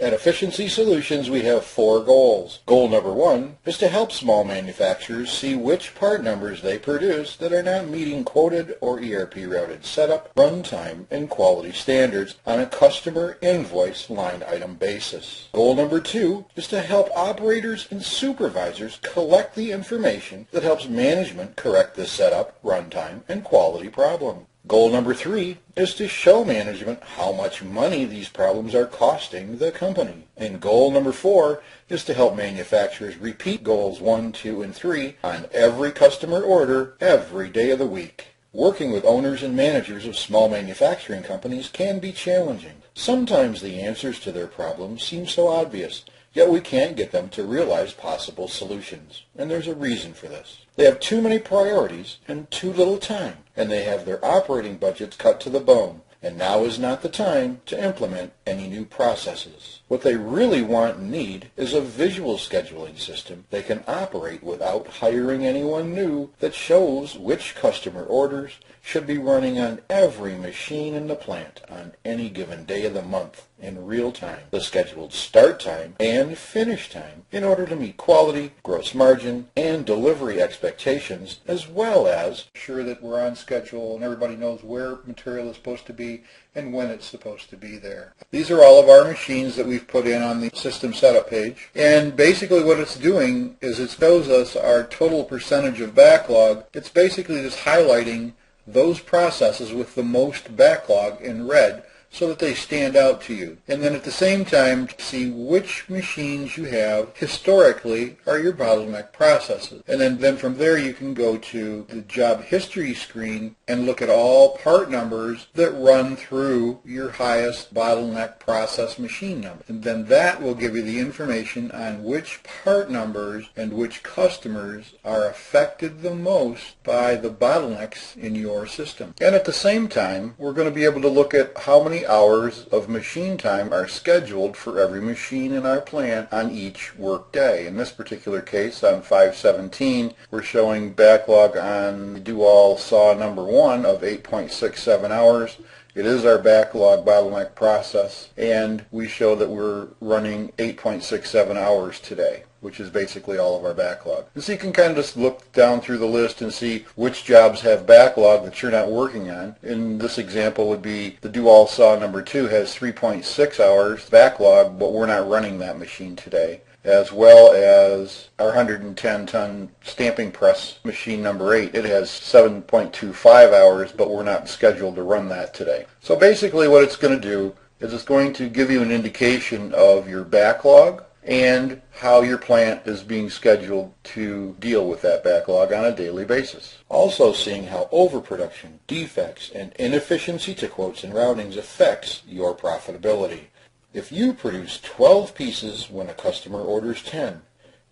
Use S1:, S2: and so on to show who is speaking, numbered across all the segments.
S1: At Efficiency Solutions, we have 4 goals. Goal number 1 is to help small manufacturers see which part numbers they produce that are not meeting quoted or ERP-routed setup, runtime, and quality standards on a customer invoice line item basis. Goal number 2 is to help operators and supervisors collect the information that helps management correct the setup, runtime, and quality problem. Goal number 3 is to show management how much money these problems are costing the company. And goal number 4 is to help manufacturers repeat goals 1, 2, and 3 on every customer order every day of the week. Working with owners and managers of small manufacturing companies can be challenging. Sometimes the answers to their problems seem so obvious, yet we can't get them to realize possible solutions. And there's a reason for this. They have too many priorities and too little time, and they have their operating budgets cut to the bone, and now is not the time to implement any new processes. What they really want and need is a visual scheduling system they can operate without hiring anyone new that shows which customer orders should be running on every machine in the plant on any given day of the month in real time, the scheduled start time and finish time in order to meet quality, gross margin, and delivery expectations, as well as ensure that we're on schedule and everybody knows where material is supposed to be and when it's supposed to be there. These are all of our machines that we've put in on the system setup page, and basically what it's doing is it shows us our total percentage of backlog. It's basically just highlighting those processes with the most backlog in red so that they stand out to you. And then at the same time, see which machines you have historically are your bottleneck processes. And then from there you can go to the job history screen and look at all part numbers that run through your highest bottleneck process machine number. And then that will give you the information on which part numbers and which customers are affected the most by the bottlenecks in your system. And at the same time, we're going to be able to look at how many hours of machine time are scheduled for every machine in our plant on each work day. In this particular case, on 5/17, we're showing backlog on the do-all saw number 1 of 8.67 hours. It is our backlog bottleneck process, and we show that we're running 8.67 hours today, which is basically all of our backlog. And so you can kind of just look down through the list and see which jobs have backlog that you're not working on. In this example would be the do-all saw number 2 has 3.6 hours backlog, but we're not running that machine today, as well as our 110-ton stamping press machine number 8. It has 7.25 hours, but we're not scheduled to run that today. So basically what it's going to do is it's going to give you an indication of your backlog and how your plant is being scheduled to deal with that backlog on a daily basis. Also seeing how overproduction, defects, and inefficiency to quotes and routings affects your profitability. If you produce 12 pieces when a customer orders 10,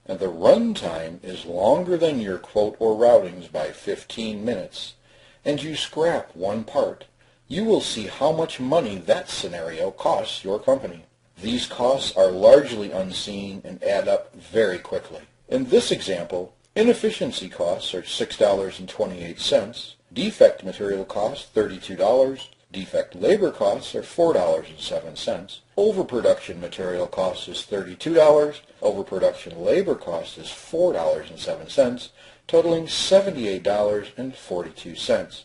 S1: and the run time is longer than your quote or routings by 15 minutes, and you scrap one part, you will see how much money that scenario costs your company. These costs are largely unseen and add up very quickly. In this example, inefficiency costs are $6.28, defect material costs $32, defect labor costs are $4.07, overproduction material cost is $32, overproduction labor cost is $4.07, totaling $78.42,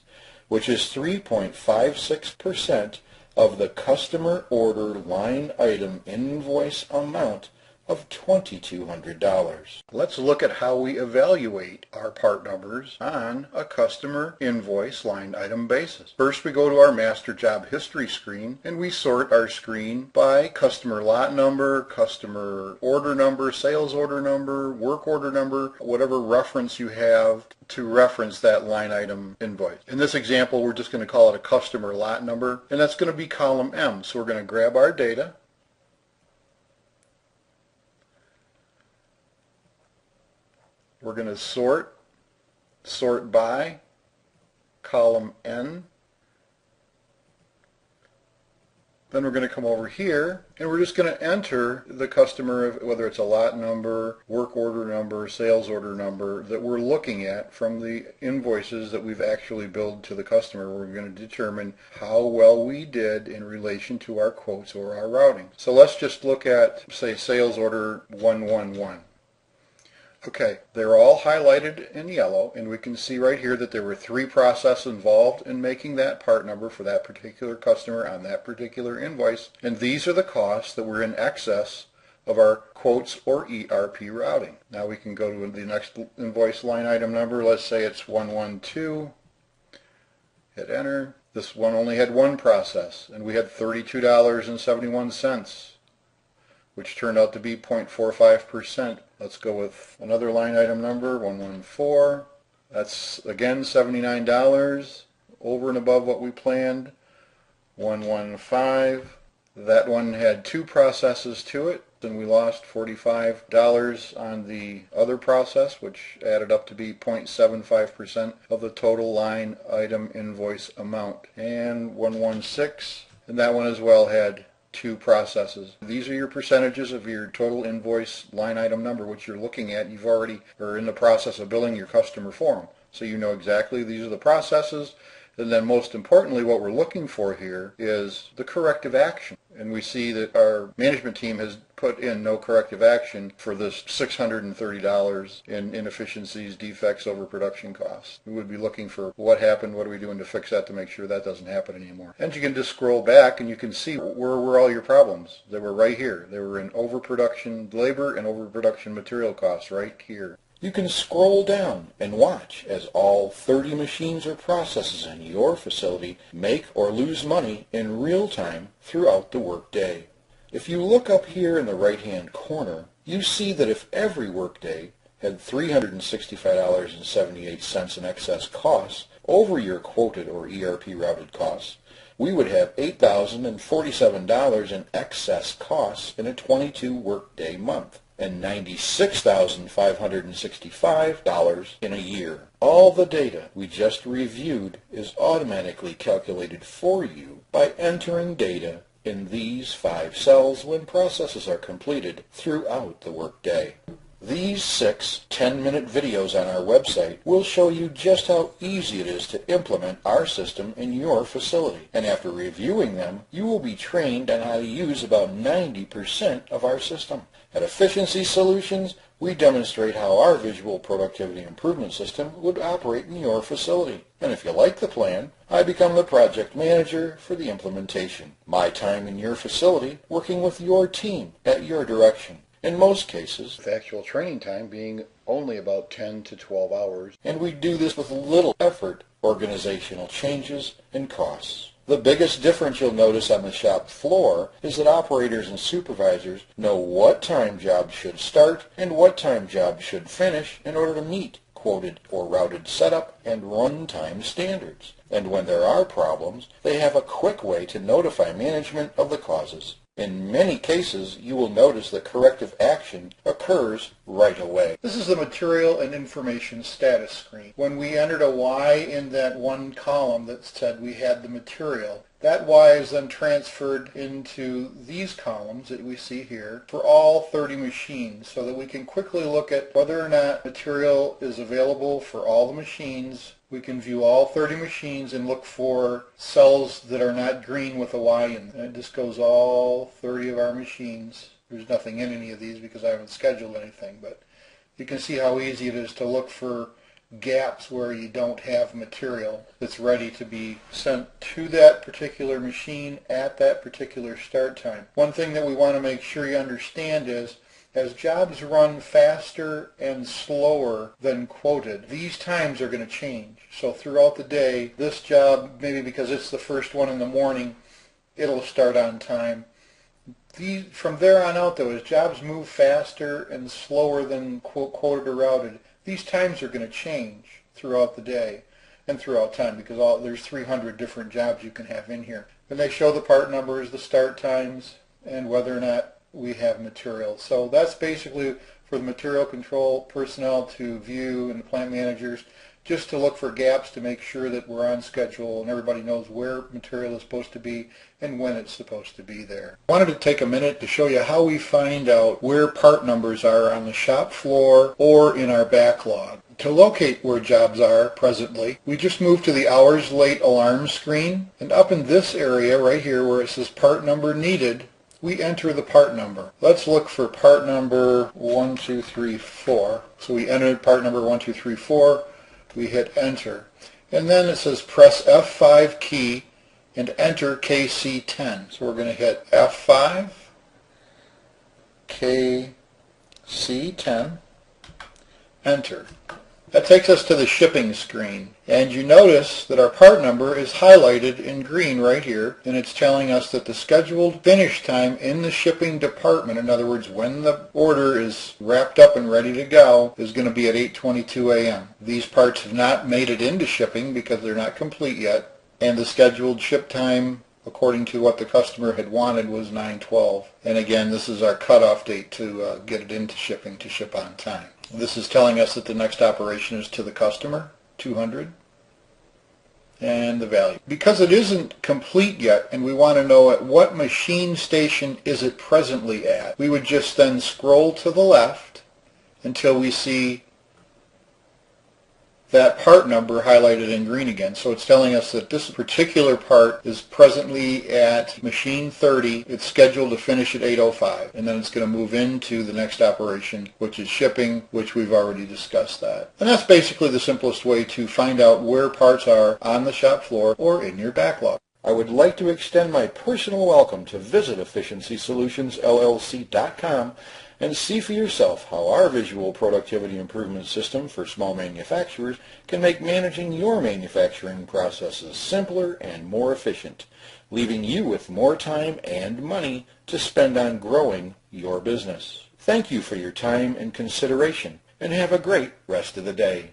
S1: which is 3.56% of the customer order line item invoice amount of $2,200. Let's look at how we evaluate our part numbers on a customer invoice line item basis. First, we go to our master job history screen and we sort our screen by customer lot number, customer order number, sales order number, work order number, whatever reference you have to reference that line item invoice. In this example, we're just going to call it a customer lot number, and that's going to be column M. So we're going to grab our data, we're going to sort by column N, Then we're going to come over here and we're just going to enter the customer, whether it's a lot number, work order number, sales order number that we're looking at from the invoices that we've actually billed to the customer. We're going to determine how well we did in relation to our quotes or our routing. So let's just look at, say, sales order 111. Okay, they're all highlighted in yellow, and we can see right here that there were 3 processes involved in making that part number for that particular customer on that particular invoice, and these are the costs that were in excess of our quotes or ERP routing. Now we can go to the next invoice line item number. Let's say it's 112. Hit enter. This one only had 1 process, and we had $32.71. which turned out to be 0.45%. Let's go with another line item number, 114. That's again $79 over and above what we planned. 115. That one had 2 processes to it, and we lost $45 on the other process, which added up to be 0.75% of the total line item invoice amount. And 116, and that one as well had 2 processes. These are your percentages of your total invoice line item number, which you're looking at. You've already are in the process of billing your customer for them. So you know exactly these are the processes. And then most importantly, what we're looking for here is the corrective action. And we see that our management team has put in no corrective action for this $630 in inefficiencies, defects, overproduction costs. We would be looking for what happened, what are we doing to fix that to make sure that doesn't happen anymore. And you can just scroll back and you can see where were all your problems. They were right here. They were in overproduction labor and overproduction material costs right here. You can scroll down and watch as all 30 machines or processes in your facility make or lose money in real time throughout the workday. If you look up here in the right-hand corner, you see that if every workday had $365.78 in excess costs over your quoted or ERP routed costs, we would have $8,047 in excess costs in a 22 workday month and $96,565 in a year. All the data we just reviewed is automatically calculated for you by entering data in these 5 cells when processes are completed throughout the workday. These 6 10-minute videos on our website will show you just how easy it is to implement our system in your facility. And after reviewing them, you will be trained on how to use about 90% of our system. At Efficiency Solutions, we demonstrate how our visual productivity improvement system would operate in your facility. And if you like the plan, I become the project manager for the implementation. My time in your facility working with your team at your direction. In most cases, with actual training time being only about 10 to 12 hours. And we do this with little effort, organizational changes, and costs. The biggest difference you'll notice on the shop floor is that operators and supervisors know what time jobs should start and what time jobs should finish in order to meet quoted or routed setup and runtime standards. And when there are problems, they have a quick way to notify management of the causes. In many cases, you will notice that corrective action occurs right away. This is the material and information status screen. When we entered a Y in that one column that said we had the material, that Y is then transferred into these columns that we see here for all 30 machines so that we can quickly look at whether or not material is available for all the machines. We can view all 30 machines and look for cells that are not green with a Y in them. And it just goes all 30 of our machines. There's nothing in any of these because I haven't scheduled anything, but you can see how easy it is to look for gaps where you don't have material that's ready to be sent to that particular machine at that particular start time. One thing that we want to make sure you understand is as jobs run faster and slower than quoted, these times are going to change. So throughout the day, this job, maybe because it's the first one in the morning, it'll start on time. From there on out, though, as jobs move faster and slower than quoted or routed, these times are going to change throughout the day and throughout time because there's 300 different jobs you can have in here. And they show the part numbers, the start times, and whether or not we have material. So that's basically for the material control personnel to view and the plant managers just to look for gaps to make sure that we're on schedule and everybody knows where material is supposed to be and when it's supposed to be there. I wanted to take a minute to show you how we find out where part numbers are on the shop floor or in our backlog. To locate where jobs are presently, we just move to the hours late alarm screen, and up in this area right here where it says part number needed, we enter the part number. Let's look for part number 1234. So we entered part number 1234. We hit enter. And then it says press F5 key and enter KC10. So we're going to hit F5, KC10, enter. That takes us to the shipping screen. And you notice that our part number is highlighted in green right here, and it's telling us that the scheduled finish time in the shipping department, in other words, when the order is wrapped up and ready to go, is going to be at 8:22 a.m. These parts have not made it into shipping because they're not complete yet, and the scheduled ship time, according to what the customer had wanted, was 9/12. And again, this is our cutoff date to get it into shipping to ship on time. This is telling us that the next operation is to the customer, 200, and the value. Because it isn't complete yet and we want to know at what machine station is it presently at, we would just then scroll to the left until we see that part number highlighted in green again. So it's telling us that this particular part is presently at machine 30. It's scheduled to finish at 8:05, and then it's going to move into the next operation, which is shipping, which we've already discussed that. And that's basically the simplest way to find out where parts are on the shop floor or in your backlog. I would like to extend my personal welcome to visit EfficiencySolutionsLLC.com and see for yourself how our visual productivity improvement system for small manufacturers can make managing your manufacturing processes simpler and more efficient, leaving you with more time and money to spend on growing your business. Thank you for your time and consideration, and have a great rest of the day.